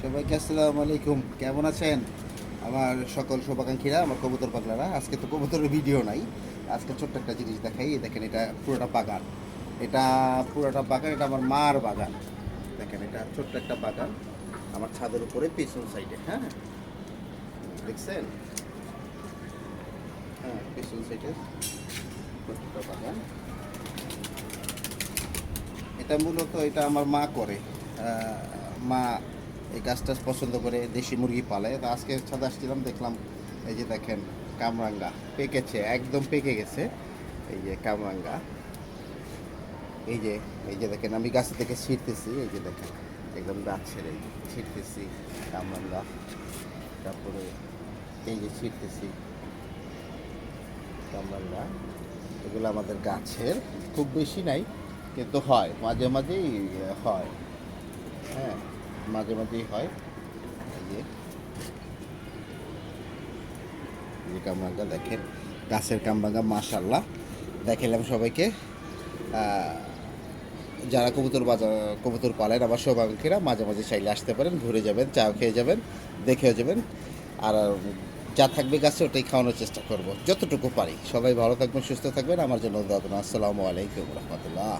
সবাইকে আসসালামু আলাইকুম, কেমন আছেন আমার সকল শুভাকাঙ্ক্ষীরা, আমার কবুতর পাগলারা? আজকে তো কবুতরের ভিডিও নাই, আজকে ছোট্ট একটা জিনিস দেখাই। এই দেখেন, এটা পুরোটা বাগান, এটা আমার মার বাগান। দেখেন, এটা ছোট্ট একটা বাগান আমার ছাদের উপরে পিছন সাইডে। হ্যাঁ, দেখছেন? হ্যাঁ, পিছন সাইডে ছোট্ট একটা বাগান। এটা আমার মা করে। মা এই গাছ টাছ পছন্দ করে, দেশি মুরগি পালে। তো আজকে ছাদে আসছিলাম, দেখলাম এই যে দেখেন কামরাঙ্গা পেকেছে, একদম পেকে গেছে। এই যে কামরাঙ্গা, এই যে এই যে দেখেন আমি গাছ থেকে ছিঁড়তেছি, এই যে দেখেন একদম গাছ ছেড়ে ছিঁড়তেছি কামরাঙ্গা। তারপরে এই যে ছিঁড়তেছি কামরাঙ্গা। এগুলো আমাদের গাছের, খুব বেশি নাই কিন্তু হয়, মাঝে মাঝেই হয়। হ্যাঁ, মাঝে মাঝেই হয়। এই যে যে কামরাঙ্গা দেখেন, গাছের কামরাঙ্গা, মাশাল্লাহ। দেখালাম সবাইকে। যারা কবুতর পালেন আমার শুভাকাঙ্ক্ষীরা, মাঝে মাঝে চাইলে আসতে পারেন, ঘুরে যাবেন, চাও খেয়ে যাবেন, দেখেও যাবেন। আর যা থাকবে গাছে ওটাই খাওয়ানোর চেষ্টা করব যতটুকু পারি। সবাই ভালো থাকবেন, সুস্থ থাকবেন, আমার জন্য দোয়া করুন। আসসালামু আলাইকুম রহমতুল্লাহ।